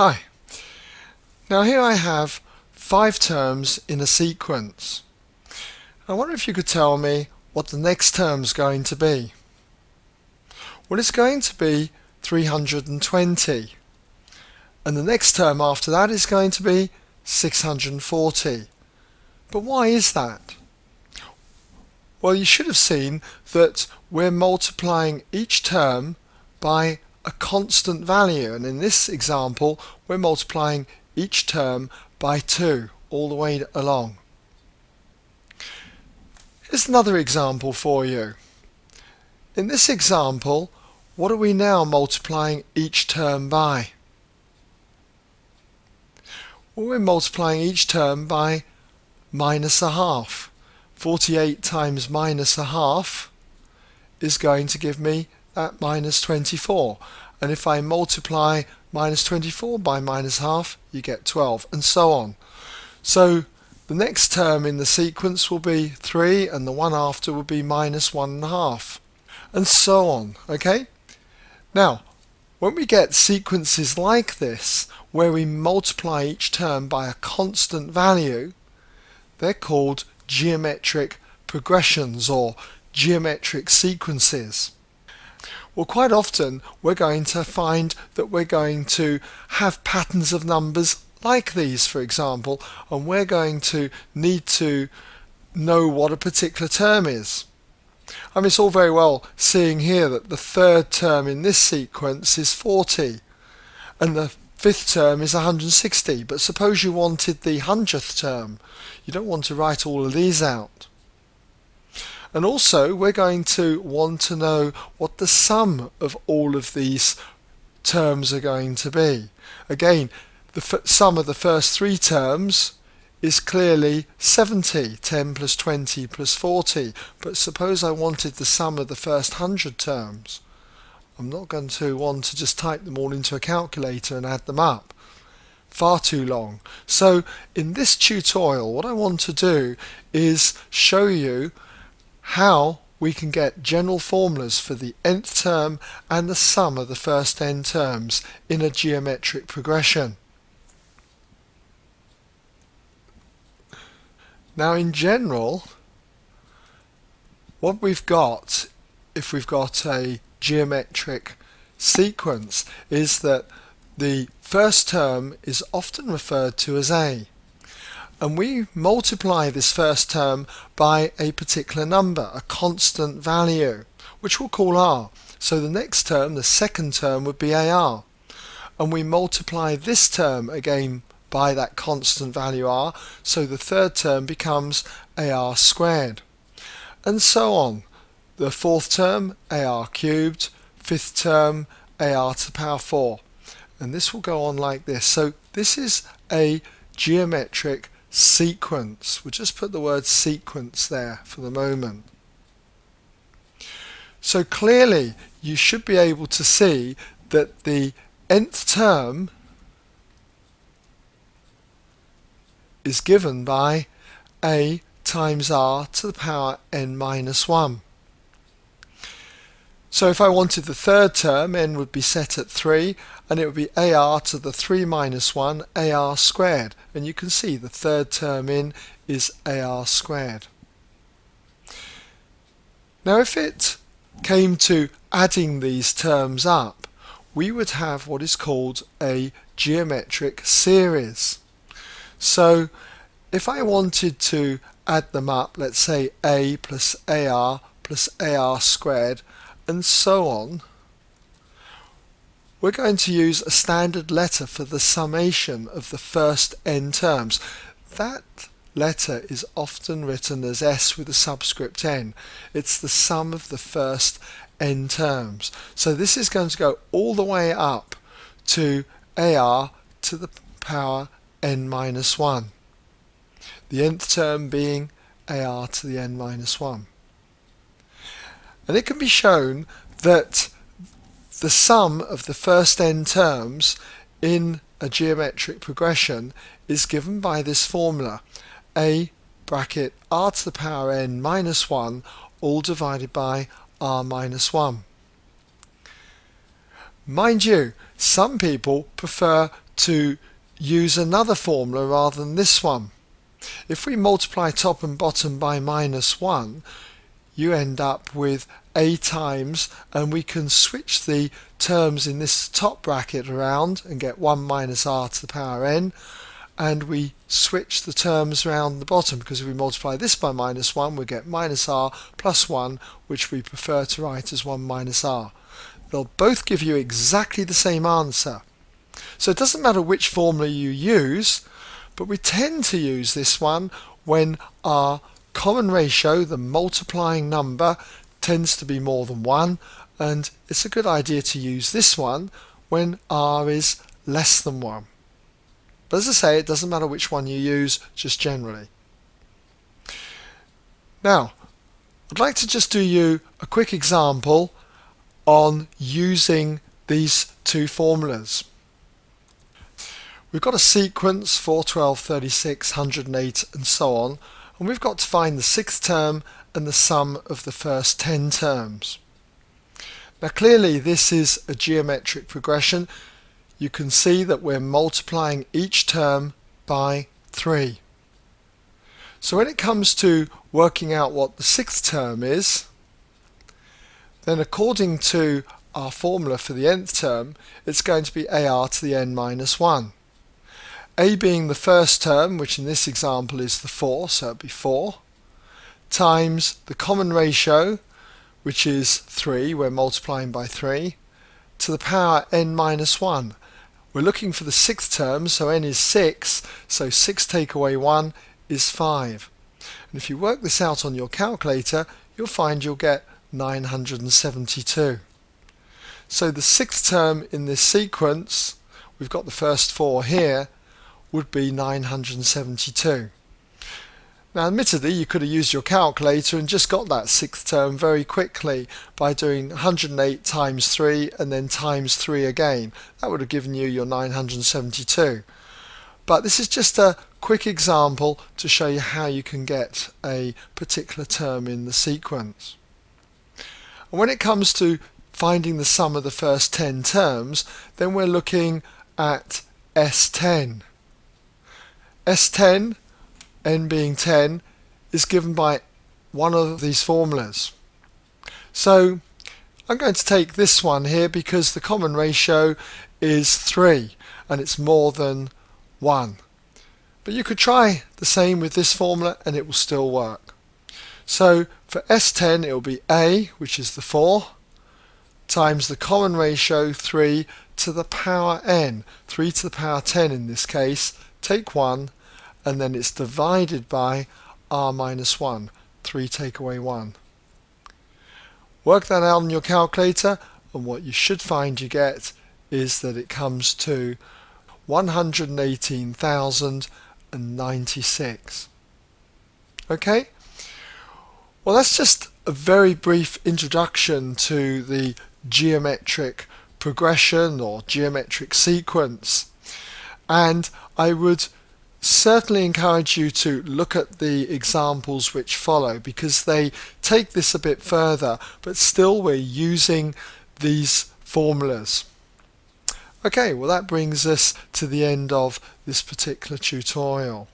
Hi. Now here I have 5 terms in a sequence. I wonder if you could tell me what the next term's going to be. Well, it's going to be 320. And the next term after that is going to be 640. But why is that? Well, you should have seen that we're multiplying each term by a constant value, and in this example we're multiplying each term by 2 all the way along. Here's another example for you. In this example, what are we now multiplying each term by? Well, we're multiplying each term by minus a half. 48 times minus a half is going to give me that minus 24. And if I multiply minus 24 by minus half, you get 12, and so on. So the next term in the sequence will be 3, and the one after will be minus 1.5, and so on. Okay? Now, when we get sequences like this, where we multiply each term by a constant value, they're called geometric progressions or geometric sequences. Well, quite often we're going to find that we're going to have patterns of numbers like these, for example, and we're going to need to know what a particular term is. I mean, it's all very well seeing here that the third term in this sequence is 40 and the fifth term is 160, but suppose you wanted the 100th term. You don't want to write all of these out. And also we're going to want to know what the sum of all of these terms are going to be. Again, the sum of the first 3 terms is clearly 70, 10 plus 20 plus 40, but suppose I wanted the sum of the first 100 terms. I'm not going to want to just type them all into a calculator and add them up. Far too long. So in this tutorial, what I want to do is show you how we can get general formulas for the nth term and the sum of the first n terms in a geometric progression. Now, in general, what we've got, if we've got a geometric sequence, is that the first term is often referred to as a. And we multiply this first term by a particular number, a constant value, which we'll call r. So the next term, the second term, would be ar. And we multiply this term again by that constant value r, so the third term becomes ar squared. And so on. The fourth term, ar cubed, fifth term, ar to the power 4. And this will go on like this. So this is a geometric sequence. We'll just put the word sequence there for the moment. So clearly you should be able to see that the nth term is given by a times r to the power n minus 1. So if I wanted the third term, n would be set at 3, and it would be ar to the 3 minus 1, ar squared. And you can see the third term in is ar squared. Now if it came to adding these terms up, we would have what is called a geometric series. So if I wanted to add them up, let's say a plus ar squared, and so on, we're going to use a standard letter for the summation of the first n terms. That letter is often written as s with a subscript n. It's the sum of the first n terms. So this is going to go all the way up to ar to the power n minus 1. The nth term being ar to the n minus 1. And it can be shown that the sum of the first n terms in a geometric progression is given by this formula, a bracket r to the power n minus 1 all divided by r minus 1. Mind you, some people prefer to use another formula rather than this one. If we multiply top and bottom by -1, you end up with a times, and we can switch the terms in this top bracket around and get 1 minus r to the power n, and we switch the terms around the bottom, because if we multiply this by -1 we get minus r plus 1, which we prefer to write as 1 minus r. They'll both give you exactly the same answer. So it doesn't matter which formula you use, but we tend to use this one when our common ratio, the multiplying number, tends to be more than 1, and it's a good idea to use this one when r is less than 1. But as I say, it doesn't matter which one you use, just generally. Now, I'd like to just do you a quick example on using these two formulas. We've got a sequence 4, 12, 36, 108 and so on, and we've got to find the sixth term and the sum of the first 10 terms. Now clearly this is a geometric progression. You can see that we're multiplying each term by 3. So when it comes to working out what the sixth term is, then according to our formula for the nth term, it's going to be ar to the n minus 1. A being the first term, which in this example is the 4, so it'd be 4, times the common ratio, which is 3, we're multiplying by 3, to the power n minus 1. We're looking for the sixth term, so n is 6, so 6 take away 1 is 5. And if you work this out on your calculator, you'll find you'll get 972. So the sixth term in this sequence, we've got the first 4 here, would be 972. Now admittedly you could have used your calculator and just got that sixth term very quickly by doing 108 times 3 and then times 3 again. That would have given you your 972. But this is just a quick example to show you how you can get a particular term in the sequence. And when it comes to finding the sum of the first 10 terms, then we're looking at S10. S10, n being 10, is given by one of these formulas. So I'm going to take this one here because the common ratio is 3 and it's more than 1. But you could try the same with this formula and it will still work. So for S10 it will be a, which is the 4, times the common ratio 3 to the power n, 3 to the power 10 in this case, take 1, and then it's divided by r minus 1, 3 take away 1. Work that out on your calculator and what you should find you get is that it comes to 118,096. Okay? Well, that's just a very brief introduction to the geometric progression or geometric sequence, and I would certainly encourage you to look at the examples which follow because they take this a bit further, but still we're using these formulas. Okay, well that brings us to the end of this particular tutorial.